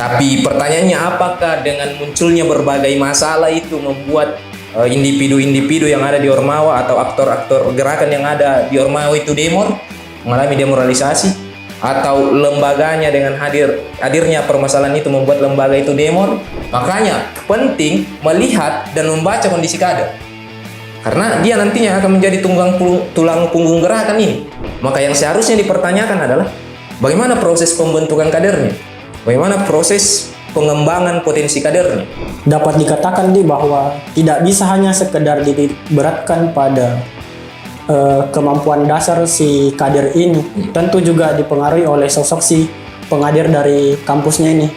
Tapi pertanyaannya, apakah dengan munculnya berbagai masalah itu membuat individu-individu yang ada di Ormawa atau aktor-aktor gerakan yang ada di Ormawa itu mengalami demoralisasi? Atau lembaganya dengan hadirnya permasalahan itu membuat lembaga itu demon? Makanya penting melihat dan membaca kondisi kader, karena dia nantinya akan menjadi tulang punggung gerakan ini. Maka yang seharusnya dipertanyakan adalah bagaimana proses pembentukan kadernya, bagaimana proses pengembangan potensi kadernya. Dapat dikatakan bahwa tidak bisa hanya sekedar diberatkan pada kemampuan dasar si kader ini, tentu juga dipengaruhi oleh sosok si pengadir dari kampusnya ini.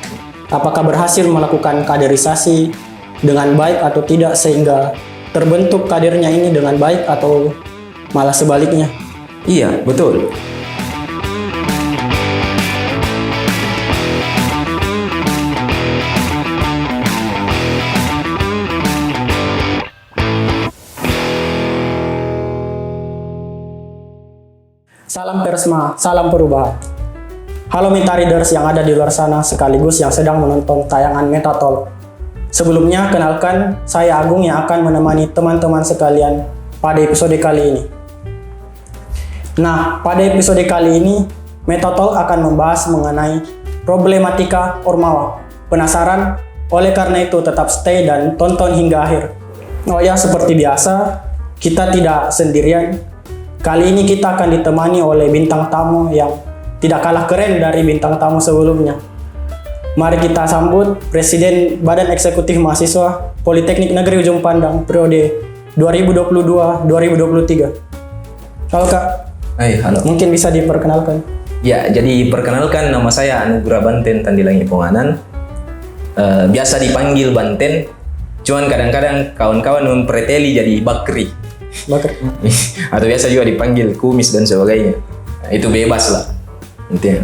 Apakah berhasil melakukan kaderisasi dengan baik atau tidak, sehingga terbentuk kadernya ini dengan baik, atau malah sebaliknya. Iya, betul. Salam Persma, salam perubahan. Halo Meta Readers yang ada di luar sana sekaligus yang sedang menonton tayangan Metatalk. Sebelumnya, kenalkan, saya Agung yang akan menemani teman-teman sekalian pada episode kali ini. Nah, pada episode kali ini, Metatalk akan membahas mengenai problematika Ormawa. Penasaran? Oleh karena itu, tetap stay dan tonton hingga akhir. Oh ya, seperti biasa, kita tidak sendirian. Kali ini kita akan ditemani oleh bintang tamu yang tidak kalah keren dari bintang tamu sebelumnya. Mari kita sambut Presiden Badan Eksekutif Mahasiswa Politeknik Negeri Ujung Pandang periode 2022-2023. Halo Kak. Hai, halo. Mungkin bisa diperkenalkan. Ya, jadi perkenalkan, nama saya Anugrah Banten Tandilangi Ponganan. Biasa dipanggil Banten, cuman kadang-kadang kawan-kawan mempreteli jadi Bakri. Atau biasa juga dipanggil Kumis dan sebagainya. Nah, itu bebas lah intinya.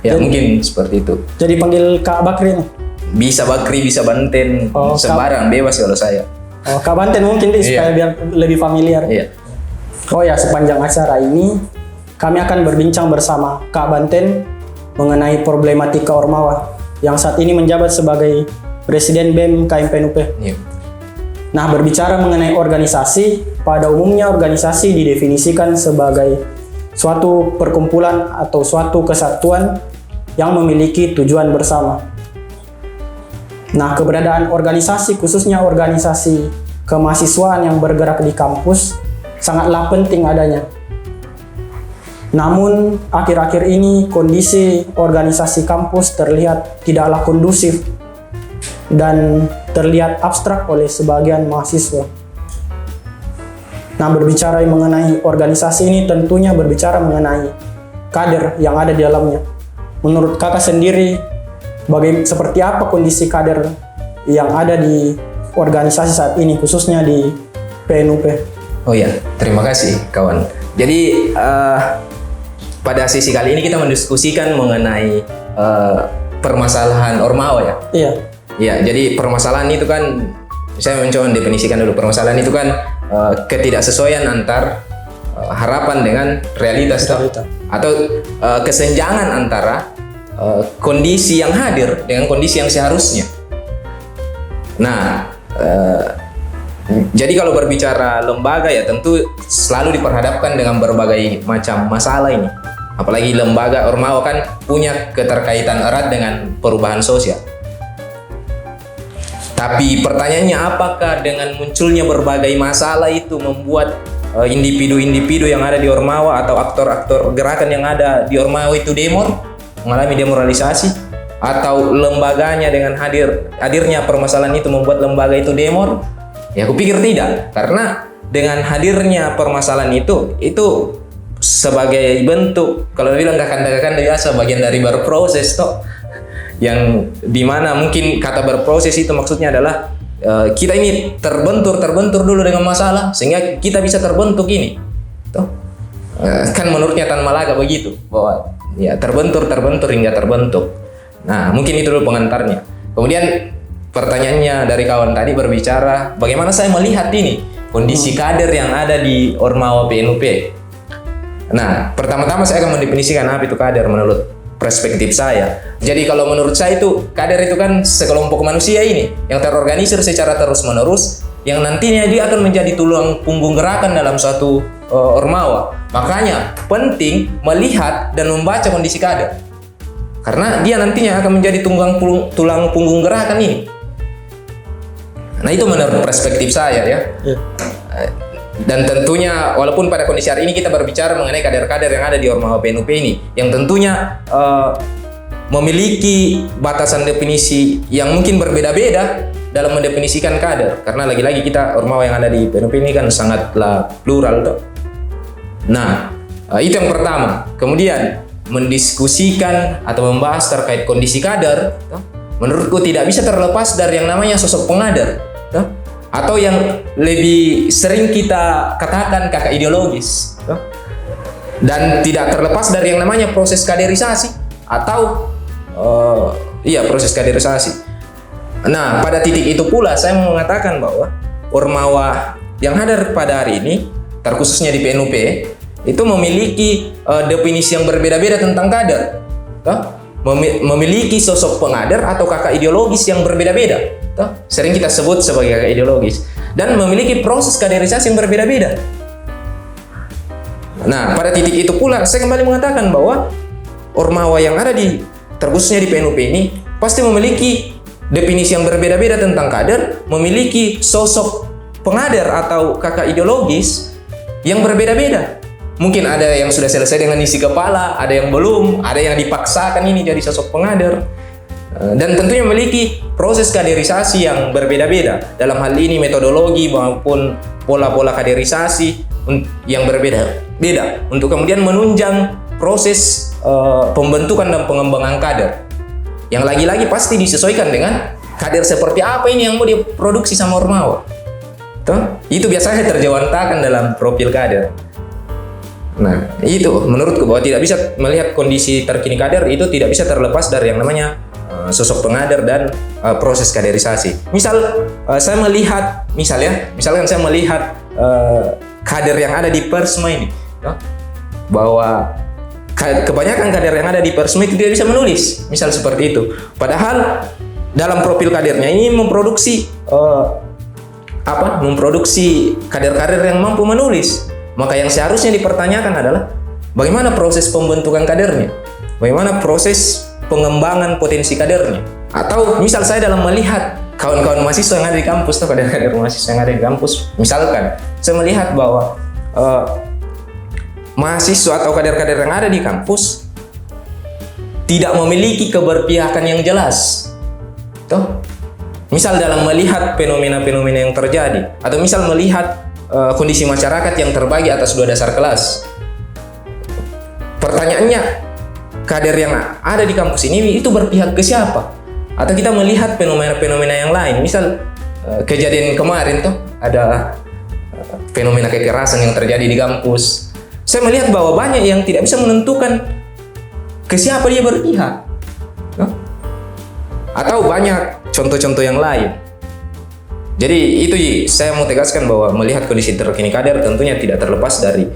Ya, jadi, mungkin seperti itu. Jadi panggil Kak Bakri nih? Bisa Bakri, bisa Banten, sembarang bebas kalau saya. Oh, Kak Banten mungkin deh, supaya biar lebih familiar. Iya. Oh ya, sepanjang acara ini kami akan berbincang bersama Kak Banten mengenai problematika Ormawa yang saat ini menjabat sebagai Presiden BEM KMPNUP. Iya. Nah, berbicara mengenai organisasi, pada umumnya organisasi didefinisikan sebagai suatu perkumpulan atau suatu kesatuan yang memiliki tujuan bersama. Nah, keberadaan organisasi, khususnya organisasi kemahasiswaan yang bergerak di kampus, sangatlah penting adanya. Namun, akhir-akhir ini kondisi organisasi kampus terlihat tidaklah kondusif dan terlihat abstrak oleh sebagian mahasiswa. Nah, berbicara mengenai organisasi ini tentunya berbicara mengenai kader yang ada di dalamnya. Menurut kakak sendiri, seperti apa kondisi kader yang ada di organisasi saat ini, khususnya di PNUP? Oh ya, terima kasih kawan. Jadi pada sesi kali ini kita mendiskusikan mengenai permasalahan Ormawa ya. Iya. Ya, jadi permasalahan itu kan, saya mencoba mendefinisikan dulu. Permasalahan itu kan ketidaksesuaian antar harapan dengan realitas. Atau kesenjangan antara kondisi yang hadir dengan kondisi yang seharusnya. Nah, jadi kalau berbicara lembaga ya tentu selalu diperhadapkan dengan berbagai macam masalah ini. Apalagi lembaga Ormawa kan punya keterkaitan erat dengan perubahan sosial. Tapi pertanyaannya, apakah dengan munculnya berbagai masalah itu membuat individu-individu yang ada di Ormawa atau aktor-aktor gerakan yang ada di Ormawa itu mengalami demoralisasi? Atau lembaganya dengan hadirnya permasalahan itu membuat lembaga itu demon? Ya, aku pikir tidak. Karena dengan hadirnya permasalahan itu sebagai bentuk, kalau bilang kakanda-kakanda biasa, bagian dari berproses toh. Yang dimana mungkin kata berproses itu maksudnya adalah kita ini terbentur dulu dengan masalah sehingga kita bisa terbentuk ini toh. Kan menurutnya Tan Malaka begitu, bahwa ya terbentur hingga terbentuk. Nah, mungkin itu dulu pengantarnya. Kemudian pertanyaannya dari kawan tadi berbicara bagaimana saya melihat ini kondisi kader yang ada di Ormawa PNUP. Nah, pertama-tama saya akan mendefinisikan apa itu kader menurut perspektif saya. Jadi kalau menurut saya itu kader itu kan sekelompok manusia ini yang terorganisir secara terus-menerus, yang nantinya dia akan menjadi tulang punggung gerakan dalam suatu ormawa. Makanya penting melihat dan membaca kondisi kader, karena dia nantinya akan menjadi tulang punggung gerakan ini. Nah itu menurut perspektif saya ya. Dan tentunya walaupun pada kondisi hari ini kita berbicara mengenai kader-kader yang ada di Ormawa PNUP ini, yang tentunya memiliki batasan definisi yang mungkin berbeda-beda dalam mendefinisikan kader, karena lagi-lagi kita Ormawa yang ada di PNUP ini kan sangatlah plural toh. Nah itu yang pertama. Kemudian mendiskusikan atau membahas terkait kondisi kader toh, menurutku tidak bisa terlepas dari yang namanya sosok pengader toh, atau yang lebih sering kita katakan kakak ideologis, dan tidak terlepas dari yang namanya proses kaderisasi atau proses kaderisasi. Nah pada titik itu pula saya mau mengatakan bahwa Ormawa yang hadir pada hari ini, terkhususnya di PNUP, itu memiliki definisi yang berbeda-beda tentang kader, memiliki sosok pengader atau kakak ideologis yang berbeda-beda. Sering kita sebut sebagai kakak ideologis, dan memiliki proses kaderisasi yang berbeda-beda. Nah, pada titik itu pula saya kembali mengatakan bahwa Ormawa yang ada terkhususnya di PNUP ini pasti memiliki definisi yang berbeda-beda tentang kader, memiliki sosok pengader atau kakak ideologis yang berbeda-beda. Mungkin ada yang sudah selesai dengan isi kepala, ada yang belum, ada yang dipaksakan ini jadi sosok pengader. Dan tentunya memiliki proses kaderisasi yang berbeda-beda. Dalam hal ini metodologi maupun pola-pola kaderisasi yang berbeda-beda untuk kemudian menunjang proses pembentukan dan pengembangan kader. Yang lagi-lagi pasti disesuaikan dengan kader seperti apa ini yang mau diproduksi sama Ormawa. Itu biasanya terjawantahkan dalam profil kader. Nah, itu menurutku bahwa tidak bisa melihat kondisi terkini kader itu tidak bisa terlepas dari yang namanya sosok pengader dan proses kaderisasi. Misal saya melihat, misalkan saya melihat kader yang ada di Persma ini, bahwa kebanyakan kader yang ada di Persma itu tidak bisa menulis, misal seperti itu. Padahal dalam profil kadernya ini memproduksi kader-kader yang mampu menulis. Maka yang seharusnya dipertanyakan adalah bagaimana proses pembentukan kadernya, bagaimana proses pengembangan potensi kadernya. Atau misal saya dalam melihat kawan-kawan mahasiswa yang ada di kampus atau kader-kader mahasiswa yang ada di kampus, misalkan saya melihat bahwa mahasiswa atau kader-kader yang ada di kampus tidak memiliki keberpihakan yang jelas. Misal dalam melihat fenomena-fenomena yang terjadi, atau misal melihat kondisi masyarakat yang terbagi atas dua dasar kelas. Pertanyaannya, kader yang ada di kampus ini itu berpihak ke siapa? Atau kita melihat fenomena-fenomena yang lain, misal kejadian kemarin ada fenomena kekerasan yang terjadi di kampus. Saya melihat bahwa banyak yang tidak bisa menentukan ke siapa dia berpihak. Atau banyak contoh-contoh yang lain. Jadi itu saya mau tegaskan bahwa melihat kondisi terkini kader tentunya tidak terlepas dari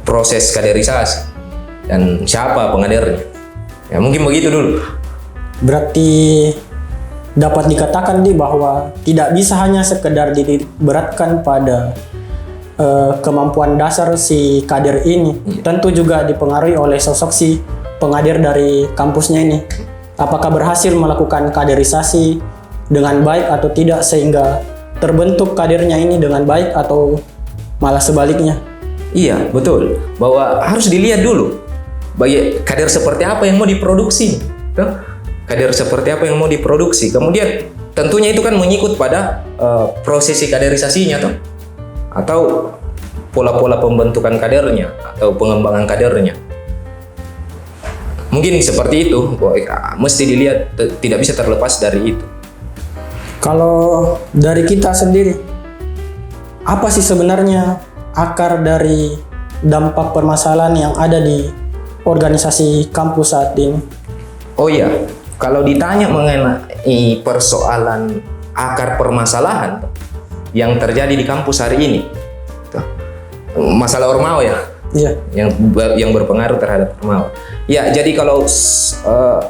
proses kaderisasi dan siapa pengadernya. Ya mungkin begitu dulu. Berarti dapat dikatakan bahwa tidak bisa hanya sekedar diberatkan pada kemampuan dasar si kader ini. Tentu juga dipengaruhi oleh sosok si pengader dari kampusnya ini. Apakah berhasil melakukan kaderisasi dengan baik atau tidak sehingga terbentuk kadernya ini dengan baik atau malah sebaliknya. Iya, betul. Bahwa harus dilihat dulu bagi kader seperti apa yang mau diproduksi. Kader seperti apa yang mau diproduksi. Kemudian tentunya itu kan mengikut pada prosesi kaderisasinya atau pola-pola pembentukan kadernya atau pengembangan kadernya. Mungkin seperti itu, mesti dilihat, tidak bisa terlepas dari itu. Kalau dari kita sendiri, apa sih sebenarnya akar dari dampak permasalahan yang ada di organisasi kampus saat ini? Oh iya, kalau ditanya mengenai persoalan akar permasalahan yang terjadi di kampus hari ini, masalah Ormawa ya, Iya. yang berpengaruh terhadap Ormawa. Ya, jadi kalau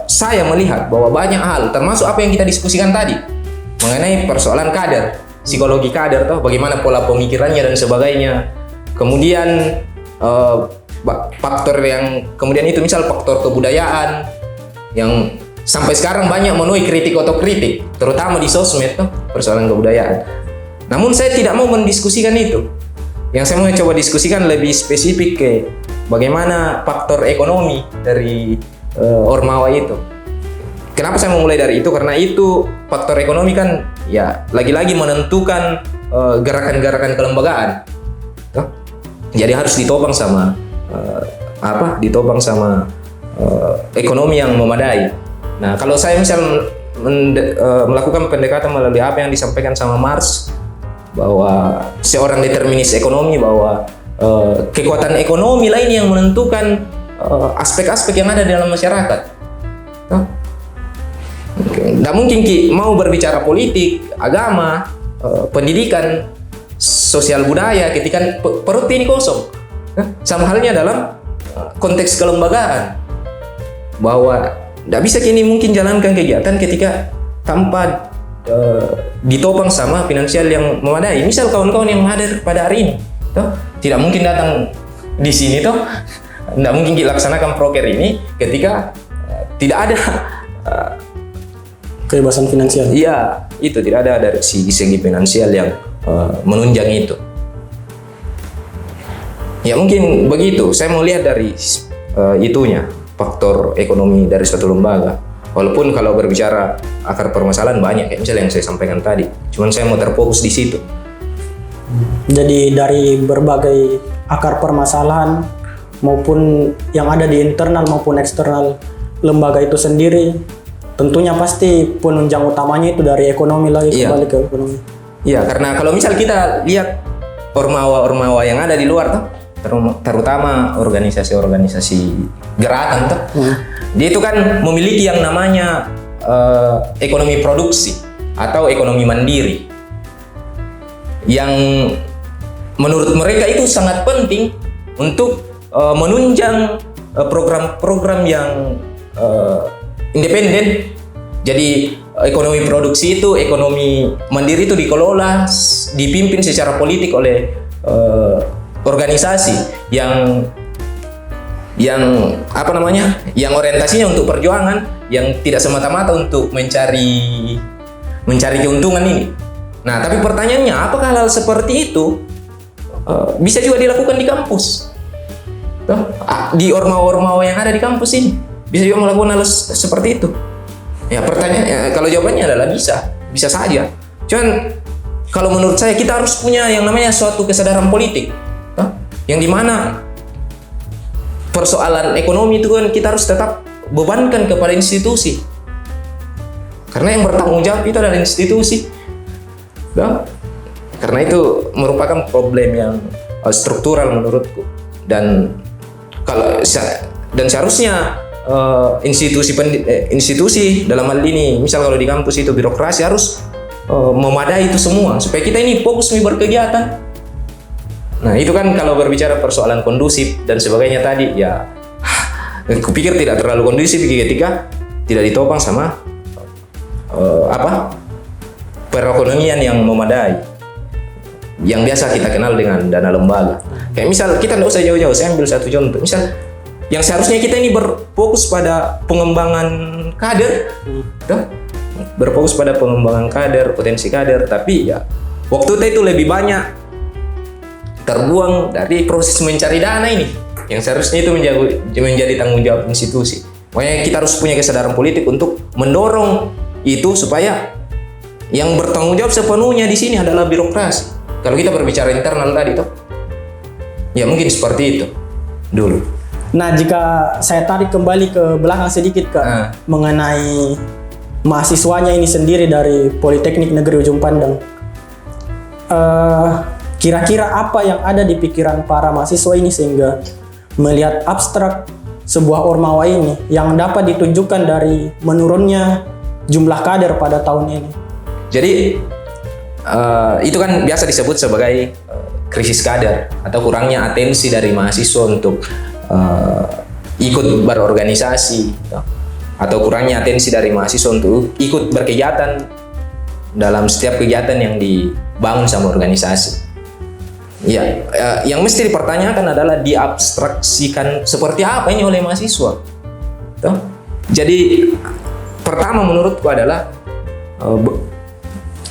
saya melihat bahwa banyak hal, termasuk apa yang kita diskusikan tadi mengenai persoalan kader, psikologi kader, toh bagaimana pola pemikirannya dan sebagainya. Kemudian faktor yang kemudian itu misal faktor kebudayaan yang sampai sekarang banyak menuai kritik otokritik, terutama di sosmed tuh persoalan kebudayaan. Namun saya tidak mau mendiskusikan itu. Yang saya mau coba diskusikan lebih spesifik ke bagaimana faktor ekonomi dari Ormawa itu. Kenapa saya memulai dari itu? Karena itu faktor ekonomi kan ya lagi-lagi menentukan gerakan-gerakan kelembagaan. Jadi harus ditopang sama ekonomi yang memadai. Nah, kalau saya misal melakukan pendekatan melalui apa yang disampaikan sama Marx, bahwa seorang determinis ekonomi, bahwa kekuatan ekonomi lain yang menentukan aspek-aspek yang ada di dalam masyarakat. Nggak mungkin mau berbicara politik, agama, pendidikan, sosial budaya ketika perut ini kosong. Sama halnya dalam konteks kelembagaan, bahwa tidak bisa kini mungkin jalankan kegiatan ketika tanpa ditopang sama finansial yang memadai. Misal kawan-kawan yang hadir pada hari ini, toh tidak mungkin datang di sini, toh tidak mungkin dilaksanakan proker ini ketika tidak ada kebebasan finansial. Iya, itu tidak ada dari segi finansial yang menunjang itu. Ya mungkin begitu. Saya mau lihat dari itunya, faktor ekonomi dari suatu lembaga. Walaupun kalau berbicara akar permasalahan banyak, kayak misalnya yang saya sampaikan tadi. Cuman saya mau terfokus di situ. Jadi dari berbagai akar permasalahan maupun yang ada di internal maupun eksternal lembaga itu sendiri, tentunya pasti penunjang utamanya itu dari ekonomi lagi, kembali ke ekonomi. Iya, karena kalau misal kita lihat ormawa-ormawa yang ada di luar tuh, terutama organisasi-organisasi gerakan tuh, dia itu kan memiliki yang namanya ekonomi produksi atau ekonomi mandiri, yang menurut mereka itu sangat penting untuk menunjang program-program yang independen. Jadi ekonomi produksi itu, ekonomi mandiri itu dikelola, dipimpin secara politik oleh organisasi yang yang orientasinya untuk perjuangan, yang tidak semata-mata untuk mencari keuntungan ini. Nah, tapi pertanyaannya, apakah hal seperti itu bisa juga dilakukan di kampus? Di ormawa-ormawa yang ada di kampus ini bisa juga melakukan hal seperti itu? Ya, pertanyaannya, kalau jawabannya adalah bisa saja. Cuman kalau menurut saya kita harus punya yang namanya suatu kesadaran politik, yang dimana persoalan ekonomi itu kan kita harus tetap bebankan kepada institusi, karena yang bertanggung jawab itu adalah institusi. Karena itu merupakan problem yang struktural menurutku, dan seharusnya institusi dalam hal ini, misal kalau di kampus itu birokrasi harus memadai itu semua supaya kita ini fokus berkegiatan. Nah, itu kan kalau berbicara persoalan kondusif dan sebagainya tadi, ya kupikir tidak terlalu kondusif ketika tidak ditopang sama perekonomian yang memadai, yang biasa kita kenal dengan dana lembaga. Kayak misal kita tidak usah jauh-jauh, saya ambil satu contoh. Misal yang seharusnya kita ini berfokus pada pengembangan kader, berfokus pada pengembangan kader, potensi kader, tapi ya waktu itu lebih banyak terbuang dari proses mencari dana ini, yang seharusnya itu menjadi tanggung jawab institusi. Makanya kita harus punya kesadaran politik untuk mendorong itu supaya yang bertanggung jawab sepenuhnya di sini adalah birokrasi. Kalau kita berbicara internal tadi toh, ya mungkin seperti itu dulu. Nah, jika saya tarik kembali ke belakang sedikit Kak, mengenai mahasiswanya ini sendiri dari Politeknik Negeri Ujung Pandang. Kira-kira apa yang ada di pikiran para mahasiswa ini sehingga melihat abstrak sebuah ormawa ini yang dapat ditunjukkan dari menurunnya jumlah kader pada tahun ini? Jadi itu kan biasa disebut sebagai krisis kader atau kurangnya atensi dari mahasiswa untuk ikut berorganisasi, atau kurangnya atensi dari mahasiswa untuk ikut berkegiatan dalam setiap kegiatan yang dibangun sama organisasi. Ya, yang mesti dipertanyakan adalah diabstraksikan seperti apa ini oleh mahasiswa. Tuh. Jadi pertama menurutku adalah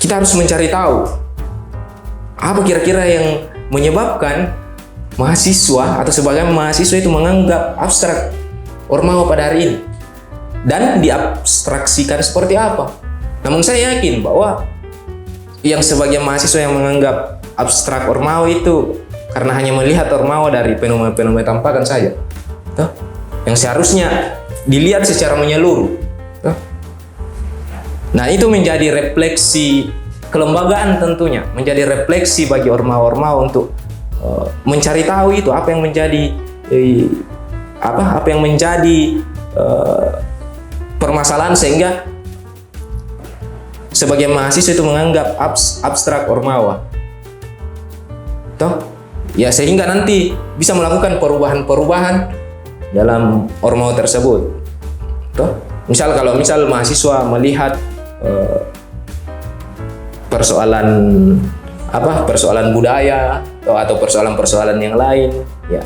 kita harus mencari tahu apa kira-kira yang menyebabkan mahasiswa atau sebagian mahasiswa itu menganggap abstrak Ormawa pada hari ini, dan diabstraksikan seperti apa. Namun saya yakin bahwa yang sebagian mahasiswa yang menganggap abstrak Ormawa itu karena hanya melihat Ormawa dari fenomena-fenomena tampakan saja, tuh, yang seharusnya dilihat secara menyeluruh. Tuh. Nah, itu menjadi refleksi kelembagaan, tentunya menjadi refleksi bagi Ormawa-Ormawa untuk mencari tahu itu apa yang menjadi apa yang menjadi permasalahan sehingga sebagian mahasiswa itu menganggap abstrak Ormawa. Toh, ya sehingga nanti bisa melakukan perubahan-perubahan dalam Ormawa tersebut. Toh, misal mahasiswa melihat persoalan budaya atau persoalan-persoalan yang lain, ya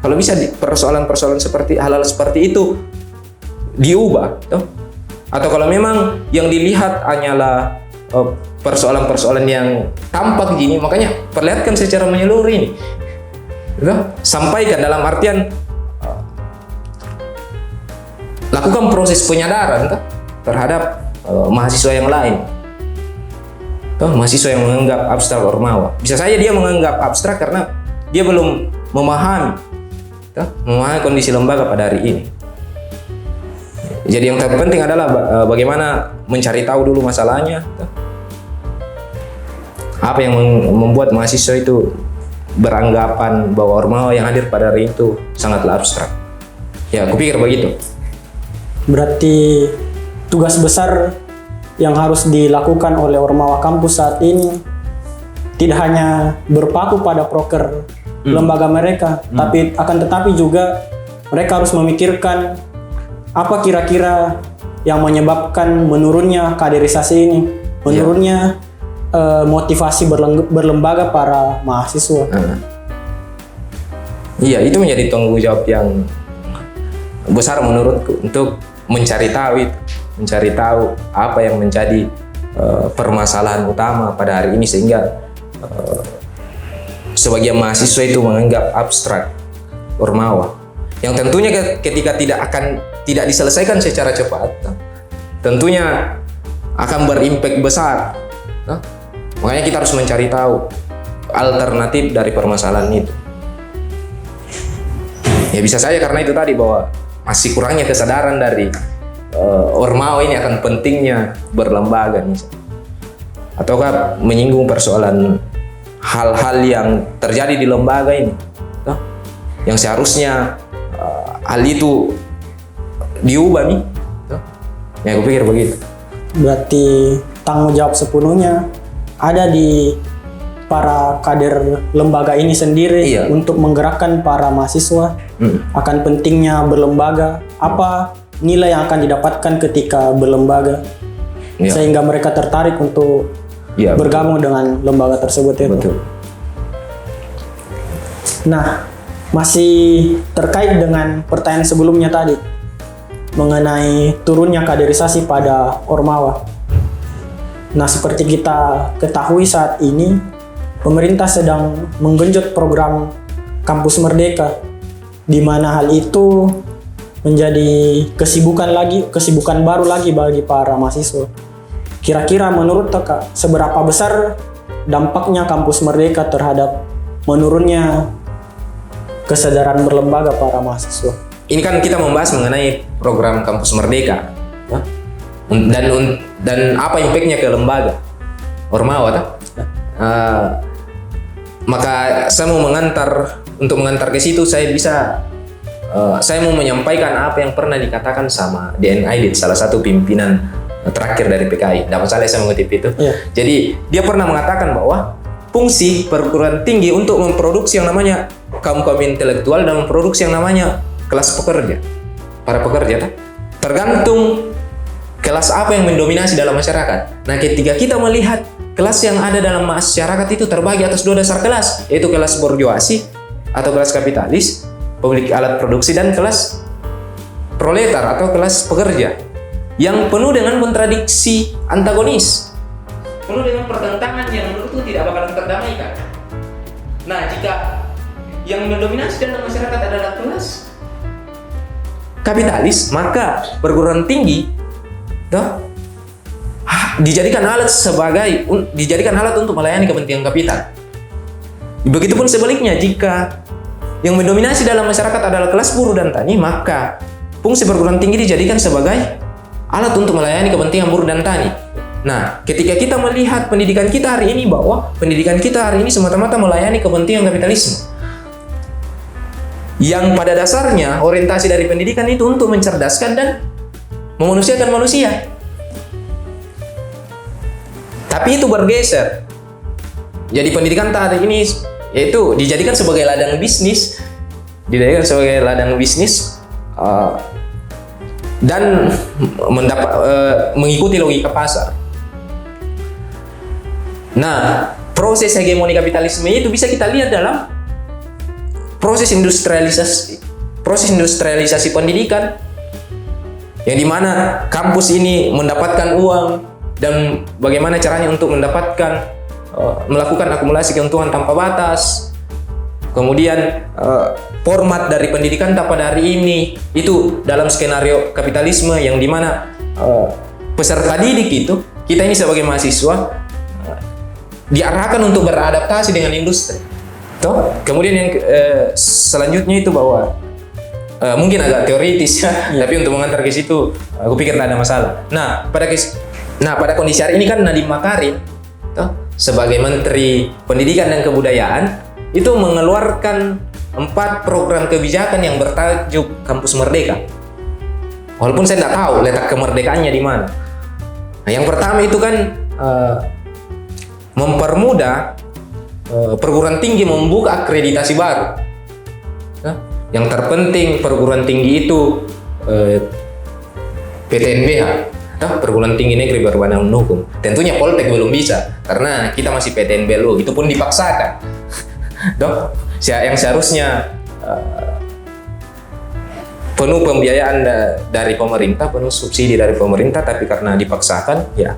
kalau bisa persoalan-persoalan seperti hal-hal seperti itu diubah, toh. Atau kalau memang yang dilihat hanyalah persoalan-persoalan yang tampak gini, makanya perlihatkan secara menyeluruh ini, toh. Sampaikan dalam artian lakukan proses penyadaran, toh, terhadap mahasiswa yang lain. Mahasiswa yang menganggap abstrak Ormawa, bisa saja dia menganggap abstrak karena dia belum memahami kondisi lembaga pada hari ini. Jadi yang terpenting adalah bagaimana mencari tahu dulu masalahnya, apa yang membuat mahasiswa itu beranggapan bahwa Ormawa yang hadir pada hari itu sangatlah abstrak. Ya, aku pikir begitu. Berarti tugas besar yang harus dilakukan oleh Ormawa kampus saat ini tidak hanya berpaku pada proker lembaga mereka, tetapi juga mereka harus memikirkan apa kira-kira yang menyebabkan menurunnya kaderisasi ini, menurunnya motivasi berlembaga para mahasiswa. Iya, itu menjadi tanggung jawab yang besar menurutku untuk mencari tahu apa yang menjadi permasalahan utama pada hari ini sehingga sebagian mahasiswa itu menganggap abstrak Ormawa, yang tentunya ketika tidak diselesaikan secara cepat, tentunya akan berimpact besar. Makanya kita harus mencari tahu alternatif dari permasalahan itu. Ya bisa saja karena itu tadi bahwa masih kurangnya kesadaran dari Ormawa ini akan pentingnya berlembaga, ataukah menyinggung persoalan hal-hal yang terjadi di lembaga ini, yang seharusnya hal itu diubah nih. Ya, aku pikir begitu. Berarti tanggung jawab sepenuhnya ada di para kader lembaga ini sendiri, untuk menggerakkan para mahasiswa akan pentingnya berlembaga, apa nilai yang akan didapatkan ketika berlembaga, sehingga mereka tertarik untuk bergabung dengan lembaga tersebut. Betul. Nah, masih terkait dengan pertanyaan sebelumnya tadi mengenai turunnya kaderisasi pada Ormawa. Nah, seperti kita ketahui saat ini pemerintah sedang menggenjot program Kampus Merdeka, di mana hal itu menjadi kesibukan baru lagi bagi para mahasiswa. Kira-kira menurut Kakak, seberapa besar dampaknya Kampus Merdeka terhadap menurunnya kesadaran berlembaga para mahasiswa? Ini kan kita membahas mengenai program Kampus Merdeka, dan apa impactnya ke lembaga Ormawa, maka saya mau mengantar ke situ. Saya mau menyampaikan apa yang pernah dikatakan sama DN Aidit, salah satu pimpinan terakhir dari PKI. Tidak masalah saya mengutip itu. Jadi dia pernah mengatakan bahwa fungsi perguruan tinggi untuk memproduksi yang namanya kaum-kaum intelektual dan memproduksi yang namanya kelas pekerja, para pekerja. Tergantung kelas apa yang mendominasi dalam masyarakat. Nah, ketika kita melihat kelas yang ada dalam masyarakat itu terbagi atas 2 dasar kelas, yaitu kelas borjuasi atau kelas kapitalis, pemilik alat produksi, dan kelas proletar atau kelas pekerja, yang penuh dengan kontradiksi antagonis, penuh dengan pertentangan yang menurutku tidak bakalan terdamaikan. Nah, jika yang mendominasi dalam masyarakat adalah kelas kapitalis, maka perguruan tinggi dijadikan alat untuk melayani kepentingan kapital. Begitupun sebaliknya, jika yang mendominasi dalam masyarakat adalah kelas buruh dan tani, maka fungsi perguruan tinggi dijadikan sebagai alat untuk melayani kepentingan buruh dan tani. Nah, ketika kita melihat pendidikan kita hari ini, bahwa pendidikan kita hari ini semata-mata melayani kepentingan kapitalisme, yang pada dasarnya orientasi dari pendidikan itu untuk mencerdaskan dan memanusiakan manusia. Tapi itu bergeser. Jadi pendidikan hari ini yaitu dijadikan sebagai ladang bisnis, dan mengikuti logika pasar. Nah, proses hegemoni kapitalisme itu bisa kita lihat dalam proses industrialisasi pendidikan, yang dimana kampus ini mendapatkan uang dan bagaimana caranya untuk melakukan akumulasi keuntungan tanpa batas. Kemudian format dari pendidikan pada hari ini itu dalam skenario kapitalisme, yang dimana peserta didik itu, kita ini sebagai mahasiswa diarahkan untuk beradaptasi dengan industri. Kemudian yang selanjutnya itu bahwa mungkin agak teoritis ya, tapi untuk mengantar ke situ aku pikir tidak ada masalah. Nah, pada kondisi hari ini kan Nadiem Makarim sebagai Menteri Pendidikan dan Kebudayaan itu mengeluarkan 4 program kebijakan yang bertajuk Kampus Merdeka. Walaupun saya tidak tahu letak kemerdekaannya di mana. Nah, yang pertama itu kan mempermudah perguruan tinggi membuka akreditasi baru. Yang terpenting perguruan tinggi itu PTNBH, perguruan tinggi negeri berbadan hukum. Tentunya Poltek belum bisa karena kita masih PTNBLU, itu pun dipaksakan. Yang seharusnya penuh pembiayaan dari pemerintah, penuh subsidi dari pemerintah, tapi karena dipaksakan, ya,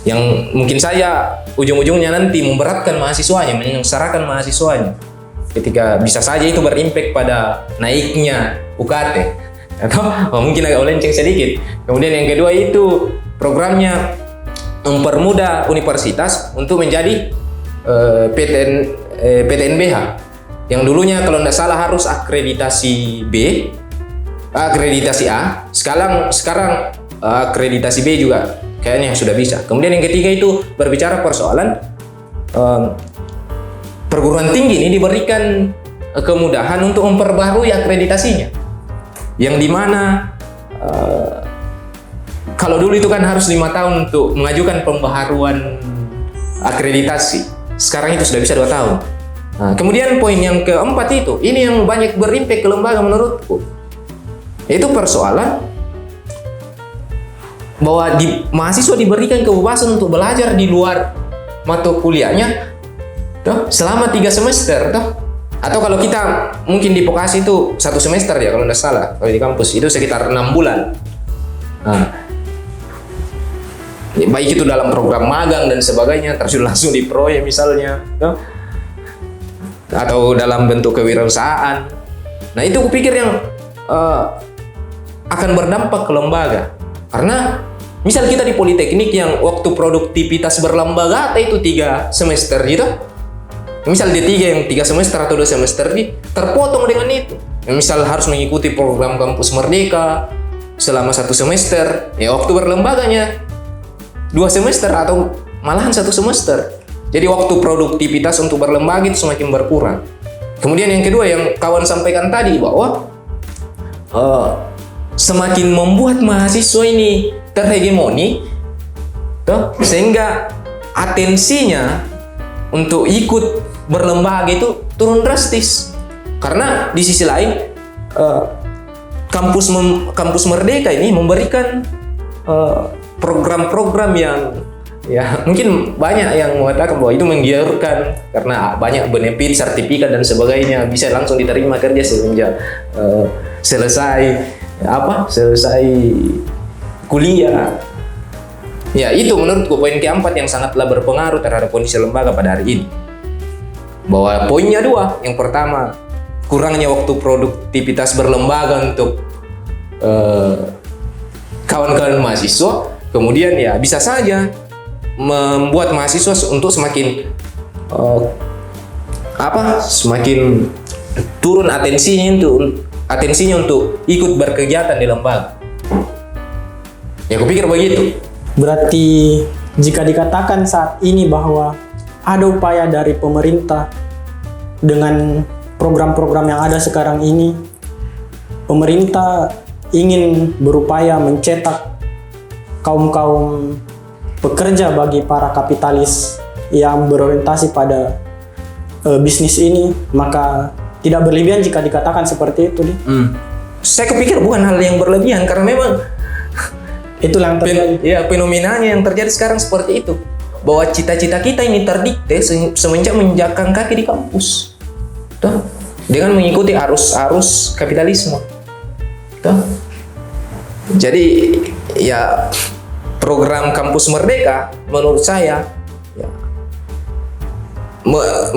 yang mungkin saya ujung-ujungnya nanti memberatkan mahasiswanya, menyengsarakan mahasiswanya, ketika bisa saja itu berimpact pada naiknya UKT, atau mungkin agak melenceng sedikit. Kemudian yang kedua itu programnya mempermudah universitas untuk menjadi PTNBH, yang dulunya kalau tidak salah harus akreditasi akreditasi A, sekarang akreditasi B juga kayaknya sudah bisa. Kemudian yang ketiga itu berbicara persoalan perguruan tinggi ini diberikan kemudahan untuk memperbarui akreditasinya, yang dimana kalau dulu itu kan harus 5 tahun untuk mengajukan pembaharuan akreditasi, sekarang itu sudah bisa 2 tahun. Nah, kemudian poin yang keempat itu, ini yang banyak berimpact ke lembaga menurutku, yaitu persoalan bahwa mahasiswa diberikan kebebasan untuk belajar di luar mata kuliahnya selama 3 semester. Atau kalau kita mungkin di vokasi itu 1 semester ya kalau tidak salah, kalau di kampus itu sekitar 6 bulan. Nah, baik itu dalam program magang dan sebagainya, terus langsung di proyek misalnya, atau dalam bentuk kewirausahaan. Nah, itu kupikir yang akan berdampak ke lembaga, karena misal kita di politeknik yang waktu produktivitas berlembaga itu 3 semester gitu, misal D3 yang 3 semester atau 2 semester terpotong dengan itu. Misal harus mengikuti program Kampus Merdeka selama 1 semester, ya waktu berlembaganya 2 semester atau malahan 1 semester. Jadi waktu produktivitas untuk berlembaga itu semakin berkurang. Kemudian yang kedua yang kawan sampaikan tadi, bahwa semakin membuat mahasiswa ini terhegemoni, sehingga atensinya untuk ikut berlembaga itu turun drastis. Karena di sisi lain kampus Merdeka ini memberikan program-program yang ya mungkin banyak yang mengatakan bahwa itu menggiurkan karena banyak benefit, sertifikat dan sebagainya, bisa langsung diterima kerja semenjak selesai kuliah. Ya, itu menurutku poin keempat yang sangatlah berpengaruh terhadap kondisi lembaga pada hari ini. Bahwa poinnya dua. Yang pertama, kurangnya waktu produktivitas berlembaga untuk kawan-kawan mahasiswa. Kemudian ya bisa saja membuat mahasiswa untuk semakin semakin turun atensinya untuk ikut berkegiatan di lembaga. Ya, aku pikir begitu. Berarti jika dikatakan saat ini bahwa ada upaya dari pemerintah dengan program-program yang ada sekarang ini, pemerintah ingin berupaya mencetak kaum-kaum pekerja bagi para kapitalis yang berorientasi pada bisnis ini, maka tidak berlebihan jika dikatakan seperti itu. Saya kepikir bukan hal yang berlebihan karena memang itulah yang terjadi. Fenomenanya yang terjadi sekarang seperti itu. Bahwa cita-cita kita ini terdikte semenjak menginjakkan kaki di kampus. Tuh, dengan mengikuti arus kapitalisme. Tuh. Jadi ya program Kampus Merdeka menurut saya ya,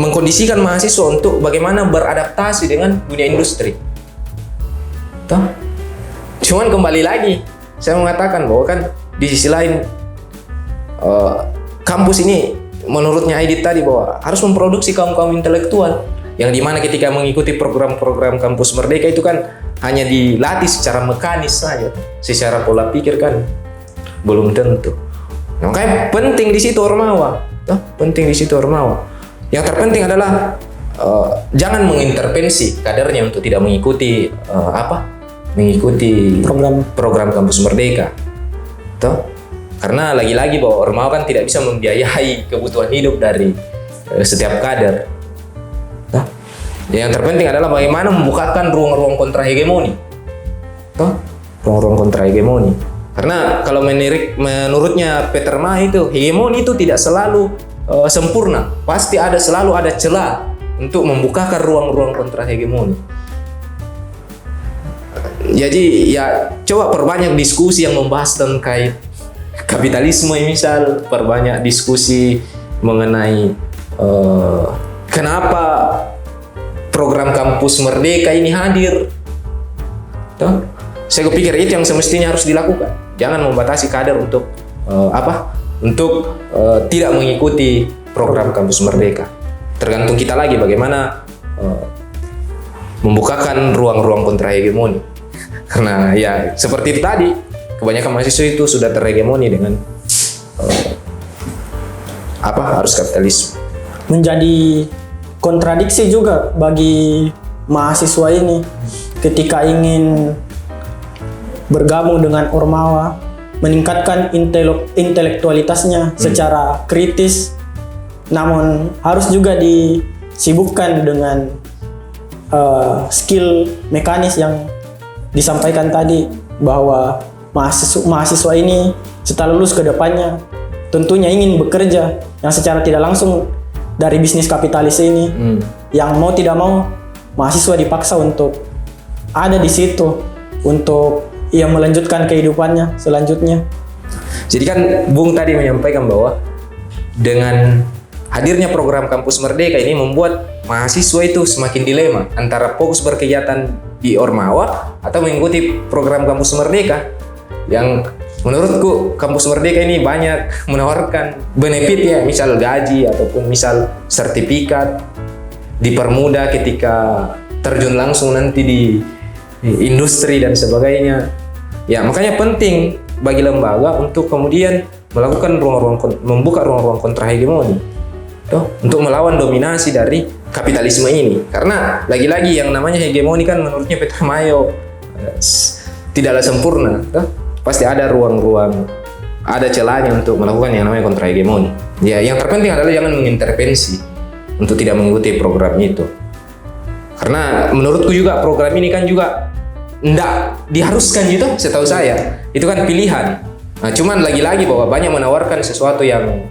mengkondisikan mahasiswa untuk bagaimana beradaptasi dengan dunia industri. Tuh. Cuman kembali lagi saya mengatakan bahwa kan di sisi lain kampus ini menurutnya Aidit tadi bahwa harus memproduksi kaum-kaum intelektual yang dimana ketika mengikuti program-program Kampus Merdeka itu kan hanya dilatih secara mekanis saja, secara pola pikir kan belum tentu. Makanya penting di situ ormawa, penting di situ ormawa. Yang terpenting adalah jangan mengintervensi kadernya untuk tidak mengikuti mengikuti program Kampus Merdeka. Toh? Karena lagi-lagi bahwa ormawa kan tidak bisa membiayai kebutuhan hidup dari setiap kader. Toh? Yang terpenting adalah bagaimana membukakan ruang-ruang kontrahegemoni. Toh? Ruang-ruang kontrahegemoni. Karena kalau menurutnya Peter Ma itu hegemoni itu tidak selalu sempurna. Pasti selalu ada celah untuk membukakan ruang-ruang kontrahegemoni. Jadi ya coba perbanyak diskusi yang membahas tentang kapitalisme, misal perbanyak diskusi mengenai kenapa program Kampus Merdeka ini hadir. Tuh. Saya pikir itu yang semestinya harus dilakukan. Jangan membatasi kader untuk tidak mengikuti program Kampus Merdeka. Tergantung kita lagi bagaimana membukakan ruang-ruang kontrahegemoni. Karena ya seperti itu tadi, kebanyakan mahasiswa itu sudah terhegemoni dengan arus kapitalisme. Menjadi kontradiksi juga bagi mahasiswa ini ketika ingin bergabung dengan ormawa, meningkatkan intelektualitasnya secara kritis, namun harus juga disibukkan dengan skill mekanis yang disampaikan tadi, bahwa mahasiswa ini setelah lulus ke depannya tentunya ingin bekerja yang secara tidak langsung dari bisnis kapitalis ini. Yang mau tidak mau mahasiswa dipaksa untuk ada di situ untuk melanjutkan kehidupannya selanjutnya. Jadi kan Bung tadi menyampaikan bahwa dengan hadirnya program Kampus Merdeka ini membuat mahasiswa itu semakin dilema antara fokus berkegiatan di ormawa atau mengikuti program Kampus Merdeka, yang menurutku Kampus Merdeka ini banyak menawarkan benefit ya, misal gaji ataupun misal sertifikat, dipermudah ketika terjun langsung nanti di industri dan sebagainya. Ya, makanya penting bagi lembaga untuk kemudian melakukan membuka ruang-ruang kontrahegemoni untuk melawan dominasi dari kapitalisme ini. Karena lagi-lagi yang namanya hegemoni kan menurutnya Peter Mayo tidaklah sempurna. Pasti ada ruang-ruang ada celahnya untuk melakukan yang namanya kontra hegemoni. Ya, yang terpenting adalah jangan mengintervensi untuk tidak mengikuti program itu. Karena menurutku juga program ini kan juga enggak diharuskan gitu, setahu saya. Itu kan pilihan. Nah, cuman lagi-lagi bahwa banyak menawarkan sesuatu yang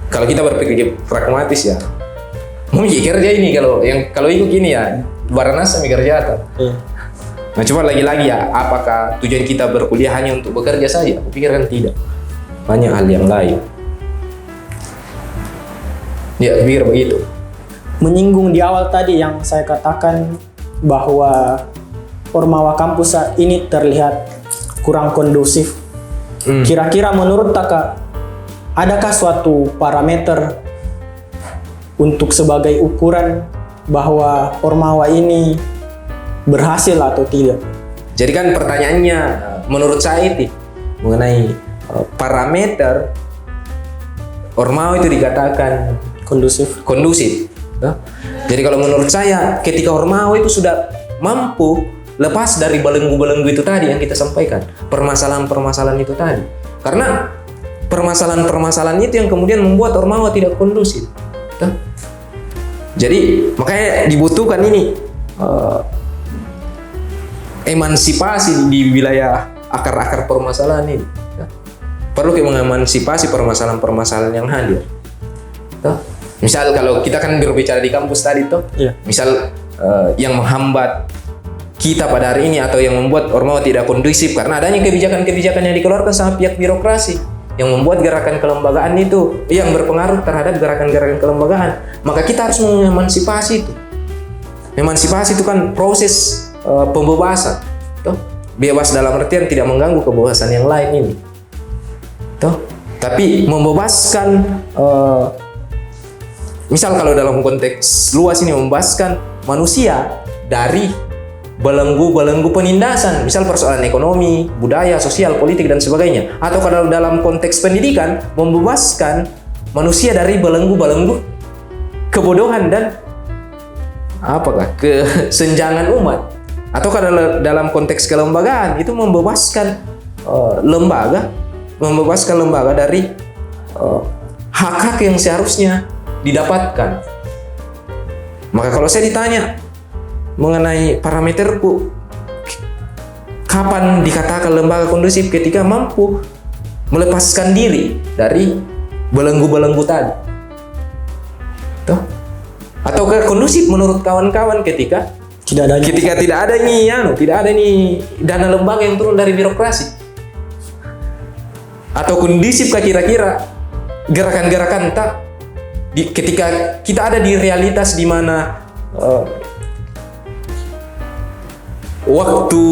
kalau kita berpikir pragmatis ya, mau kerja ini kalau ikut gini ya, Baranasa kerja atau. Nah, cuma lagi-lagi ya, apakah tujuan kita berkuliah hanya untuk bekerja saja? Aku pikir kan tidak. Banyak hal yang lain. Ya, pikir begitu. Menyinggung di awal tadi yang saya katakan bahwa Ormawa kampus saat ini terlihat kurang kondusif. Kira-kira menurut Taka, adakah suatu parameter untuk sebagai ukuran bahwa Ormawa ini berhasil atau tidak? Jadi kan pertanyaannya menurut saya itu mengenai parameter Ormawa itu dikatakan Kondusif. Jadi kalau menurut saya ketika Ormawa itu sudah mampu lepas dari belenggu-belenggu itu tadi yang kita sampaikan, permasalahan-permasalahan itu tadi. Karena permasalahan-permasalahan itu yang kemudian membuat Ormawa tidak kondusif. Jadi makanya dibutuhkan ini emansipasi di wilayah akar-akar permasalahan ini. Perlu mengemansipasi permasalahan-permasalahan yang hadir. Misal kalau kita kan berbicara di kampus tadi misal yang menghambat kita pada hari ini atau yang membuat Ormawa tidak kondusif karena adanya kebijakan-kebijakan yang dikeluarkan sama pihak birokrasi yang membuat gerakan kelembagaan itu yang berpengaruh terhadap gerakan-gerakan kelembagaan, maka kita harus mengemansipasi itu. Emansipasi itu kan proses pembebasan, bebas dalam artian tidak mengganggu kebebasan yang lain ini, tapi membebaskan. Misal kalau dalam konteks luas ini membebaskan manusia dari belenggu-belenggu penindasan, misal persoalan ekonomi, budaya, sosial, politik dan sebagainya. Atau kalau dalam konteks pendidikan membebaskan manusia dari belenggu-belenggu kebodohan dan kesenjangan umat. Atau kalau dalam konteks kelembagaan itu membebaskan lembaga dari hak-hak yang seharusnya didapatkan. Maka kalau saya ditanya mengenai parameterku, kapan dikatakan lembaga kondusif? Ketika mampu melepaskan diri dari belenggu-belenggu tadi. Atau kondusif menurut kawan-kawan ketika tidak ada ini dana lembaga yang turun dari birokrasi. Atau kondusif kira-kira gerakan-gerakan ketika kita ada di realitas di mana waktu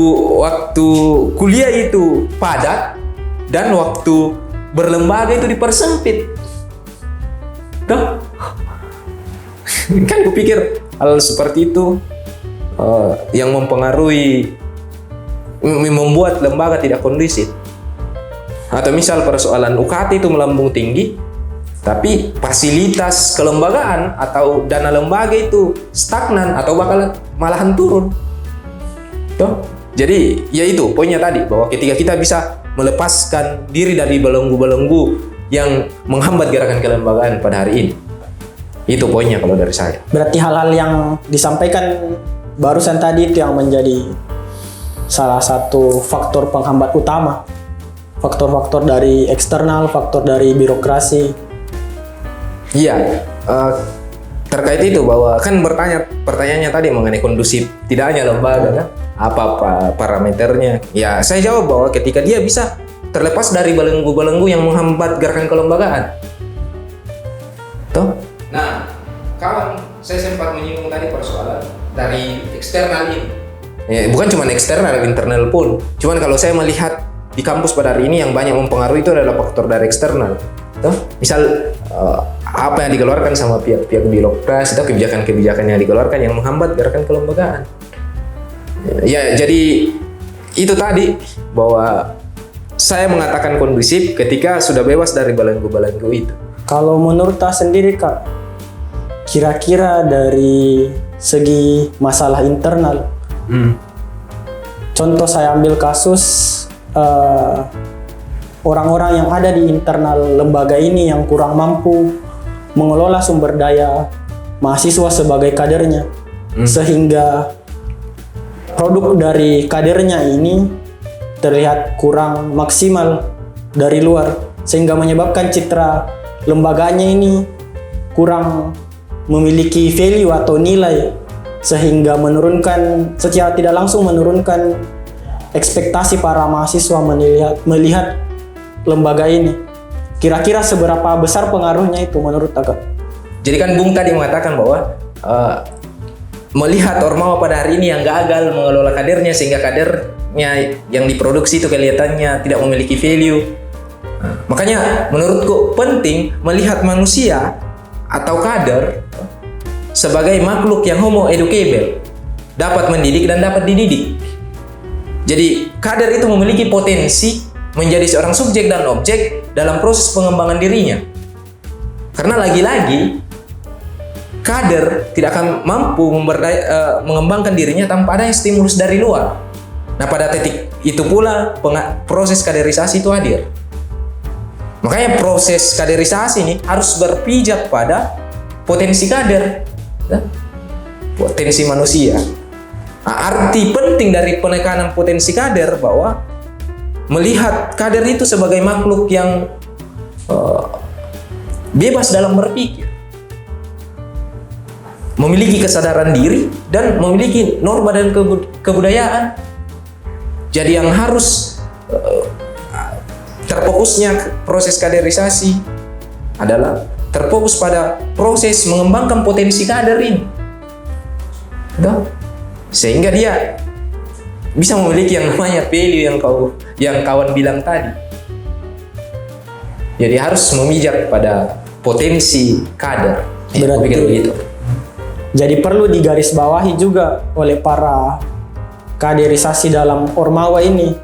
kuliah itu padat dan waktu berlembaga itu dipersempit. Kan kupikir hal seperti itu yang mempengaruhi, membuat lembaga tidak kondusif. Atau misal persoalan UKT itu melambung tinggi, tapi fasilitas kelembagaan atau dana lembaga itu stagnan atau malahan turun. Jadi ya itu poinnya tadi, bahwa ketika kita bisa melepaskan diri dari belenggu-belenggu yang menghambat gerakan kelembagaan pada hari ini, itu poinnya kalau dari saya. Berarti hal-hal yang disampaikan barusan tadi itu yang menjadi salah satu faktor penghambat utama, faktor-faktor dari eksternal, faktor dari birokrasi. Iya, terkait itu bahwa kan pertanyaannya tadi mengenai kondusif tidak hanya lembaga kan, apa parameternya? Ya saya jawab bahwa ketika dia bisa terlepas dari belenggu-belenggu yang menghambat gerakan kelembagaan. Nah, kawan, saya sempat menyinggung tadi persoalan dari eksternal ini. Ya, bukan cuma eksternal, internal pun. Cuman kalau saya melihat di kampus pada hari ini yang banyak mempengaruhi itu adalah faktor dari eksternal. Misal apa yang dikeluarkan sama pihak birokrasi atau kebijakan-kebijakan yang dikeluarkan yang menghambat gerakan kelembagaan. Ya, jadi itu tadi bahwa saya mengatakan kondusif ketika sudah bebas dari belenggu-belenggu itu. Kalau menurut Ta sendiri Kak, kira-kira dari segi masalah internal, contoh saya ambil kasus orang-orang yang ada di internal lembaga ini yang kurang mampu mengelola sumber daya mahasiswa sebagai kadernya, sehingga produk dari kadernya ini terlihat kurang maksimal dari luar, sehingga menyebabkan citra lembaganya ini kurang memiliki value atau nilai, sehingga secara tidak langsung menurunkan ekspektasi para mahasiswa melihat lembaga ini. Kira-kira seberapa besar pengaruhnya itu menurut Aga? Jadi kan Bung tadi mengatakan bahwa melihat Ormawa pada hari ini yang gagal mengelola kadernya, sehingga kadernya yang diproduksi itu kelihatannya tidak memiliki value. Makanya menurutku penting melihat manusia atau kader sebagai makhluk yang homo educable, dapat mendidik dan dapat dididik. Jadi kader itu memiliki potensi menjadi seorang subjek dan objek dalam proses pengembangan dirinya. Karena lagi-lagi kader tidak akan mampu mengembangkan dirinya tanpa adanya stimulus dari luar. Nah, pada titik itu pula proses kaderisasi itu hadir. Makanya proses kaderisasi ini harus berpijak pada potensi kader, potensi manusia. Nah, arti penting dari penekanan potensi kader bahwa melihat kader itu sebagai makhluk yang bebas dalam berpikir, memiliki kesadaran diri dan memiliki norma dan kebudayaan. Jadi yang harus terfokusnya proses kaderisasi adalah terfokus pada proses mengembangkan potensi kader ini, sehingga dia bisa memiliki yang namanya value yang kawan bilang tadi. Jadi harus memijak pada potensi kader. Berarti pikir begitu. Jadi perlu digarisbawahi juga oleh para kaderisasi dalam Ormawa ini,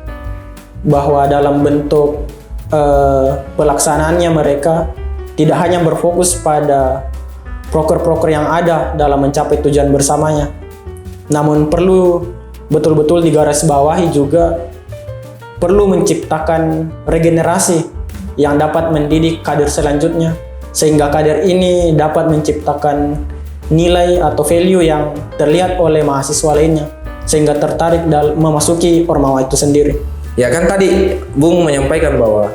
bahwa dalam bentuk pelaksanaannya mereka tidak hanya berfokus pada proker-proker yang ada dalam mencapai tujuan bersamanya, namun perlu betul-betul digarisbawahi juga perlu menciptakan regenerasi yang dapat mendidik kader selanjutnya, sehingga kader ini dapat menciptakan nilai atau value yang terlihat oleh mahasiswa lainnya, sehingga tertarik memasuki Ormawa itu sendiri. Ya kan tadi Bung menyampaikan bahwa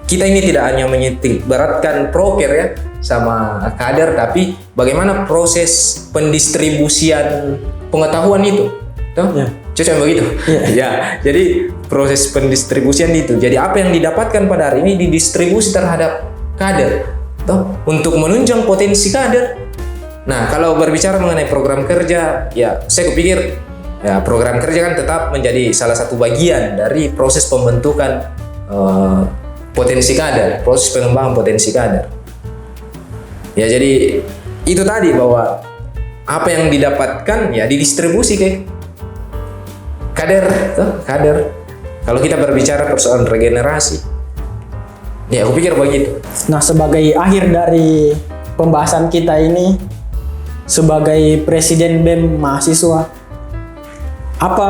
kita ini tidak hanya menitik beratkan proker ya sama kader, tapi bagaimana proses pendistribusian pengetahuan itu. Ya. Cocok begitu? Ya, jadi proses pendistribusian itu. Jadi apa yang didapatkan pada hari ini didistribusi terhadap kader, untuk menunjang potensi kader. Nah, kalau berbicara mengenai program kerja, ya saya pikir ya program kerja kan tetap menjadi salah satu bagian dari proses pembentukan potensi kader, proses pengembangan potensi kader. Ya, jadi itu tadi bahwa apa yang didapatkan ya didistribusi ke kader. Kalau kita berbicara persoalan regenerasi, ya aku pikir begitu. Nah, sebagai akhir dari pembahasan kita ini, sebagai Presiden BEM mahasiswa, apa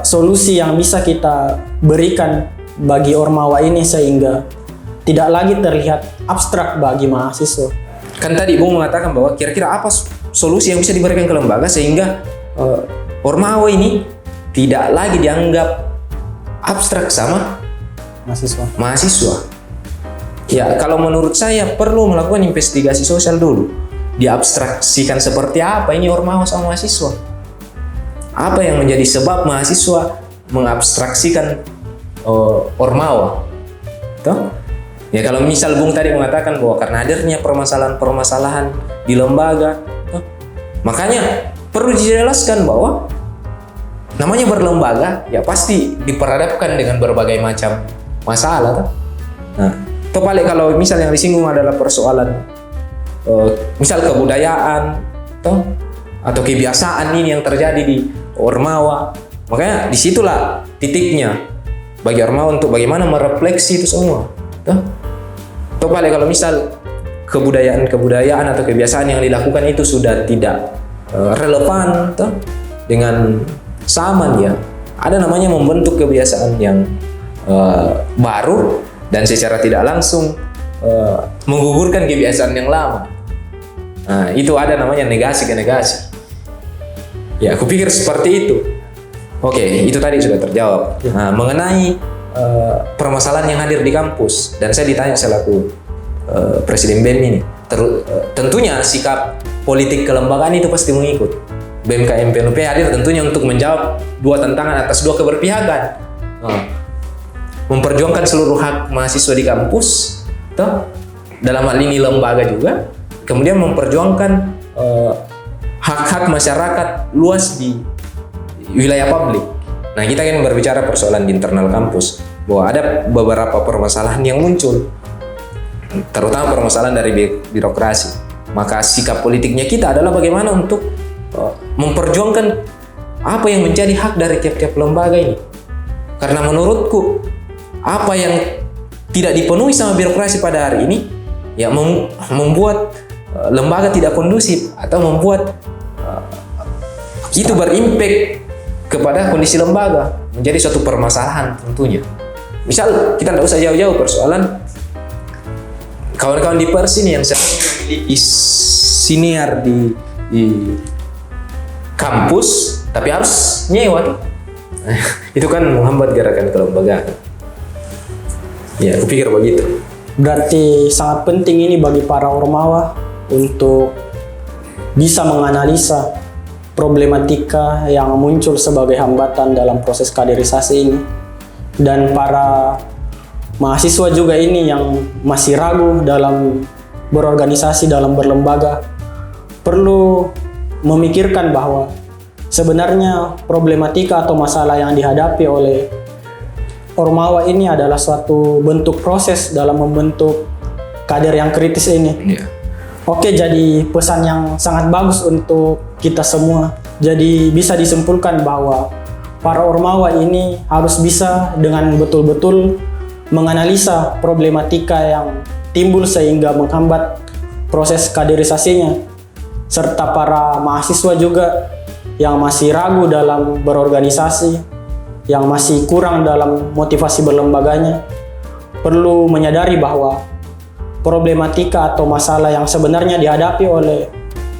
solusi yang bisa kita berikan bagi Ormawa ini sehingga tidak lagi terlihat abstrak bagi mahasiswa? Kan tadi Bung mengatakan bahwa kira-kira apa solusi yang bisa diberikan ke lembaga sehingga Ormawa ini tidak lagi dianggap abstrak sama mahasiswa. Ya, kalau menurut saya perlu melakukan investigasi sosial dulu. Diabstraksikan seperti apa ini Ormawa sama mahasiswa. Apa yang menjadi sebab mahasiswa mengabstraksikan Ormawa? Ya, kalau misal Bung tadi mengatakan bahwa karena hadirnya permasalahan-permasalahan di lembaga, makanya perlu dijelaskan bahwa namanya berlembaga ya pasti diperhadapkan dengan berbagai macam masalah. Nah, paling kalau misal yang disinggung adalah persoalan misal kebudayaan atau kebiasaan ini yang terjadi di Ormawa, makanya disitulah titiknya bagi Ormawa untuk bagaimana merefleksi itu semua. Paling kalau misal kebudayaan atau kebiasaan yang dilakukan itu sudah tidak relevan dengan zaman, ya ada namanya membentuk kebiasaan yang baru dan secara tidak langsung menggugurkan kebiasaan yang lama. Nah, itu ada namanya negasi ke negasi. Ya, aku pikir seperti itu. Oke, itu tadi sudah terjawab. Nah, mengenai permasalahan yang hadir di kampus, dan saya ditanya selaku Presiden BEM ini, tentunya sikap politik kelembagaan itu pasti mengikut. BMKM PNUP hadir tentunya untuk menjawab dua tantangan atas dua keberpihakan. Memperjuangkan seluruh hak mahasiswa di kampus, dalam hal ini lembaga juga, kemudian memperjuangkan hak-hak masyarakat luas di wilayah publik. Nah, kita kan berbicara persoalan di internal kampus, bahwa ada beberapa permasalahan yang muncul, terutama permasalahan dari birokrasi. Maka sikap politiknya kita adalah bagaimana untuk memperjuangkan apa yang menjadi hak dari tiap-tiap lembaga ini. Karena menurutku, apa yang tidak dipenuhi sama birokrasi pada hari ini, ya membuat lembaga tidak kondusif, atau membuat itu berimpact kepada kondisi lembaga, menjadi suatu permasalahan tentunya. Misal kita tidak usah jauh-jauh persoalan kawan-kawan di Pers ini yang memiliki siniar di kampus, tapi harus nyewa. Itu kan menghambat gerakan kelembagaan. Ya, aku pikir begitu. Berarti sangat penting ini bagi para ormawa untuk bisa menganalisa problematika yang muncul sebagai hambatan dalam proses kaderisasi ini, dan para mahasiswa juga ini yang masih ragu dalam berorganisasi, dalam berlembaga, perlu memikirkan bahwa sebenarnya problematika atau masalah yang dihadapi oleh ormawa ini adalah suatu bentuk proses dalam membentuk kader yang kritis ini. Oke, jadi pesan yang sangat bagus untuk kita semua. Jadi bisa disimpulkan bahwa para ormawa ini harus bisa dengan betul-betul menganalisa problematika yang timbul sehingga menghambat proses kaderisasinya, serta para mahasiswa juga yang masih ragu dalam berorganisasi, yang masih kurang dalam motivasi berlembaganya, perlu menyadari bahwa problematika atau masalah yang sebenarnya dihadapi oleh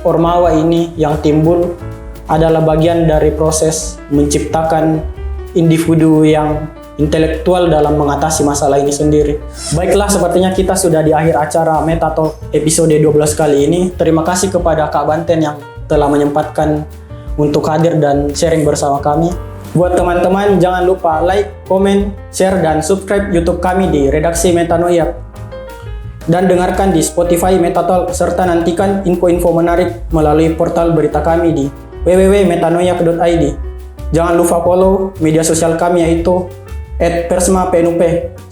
ormawa ini yang timbul adalah bagian dari proses menciptakan individu yang intelektual dalam mengatasi masalah ini sendiri. Baiklah, sepertinya kita sudah di akhir acara Meta Talk episode 12 kali ini. Terima kasih kepada Kak Banten yang telah menyempatkan untuk hadir dan sharing bersama kami. Buat teman-teman, jangan lupa like, komen, share, dan subscribe YouTube kami di Redaksi Metanoia. Dan dengarkan di Spotify Meta Talk, serta nantikan info-info menarik melalui portal berita kami di www.metanoia.id. Jangan lupa follow media sosial kami yaitu @persma_pnup.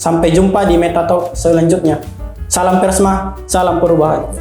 Sampai jumpa di Meta Talk selanjutnya. Salam Persma, salam perubahan.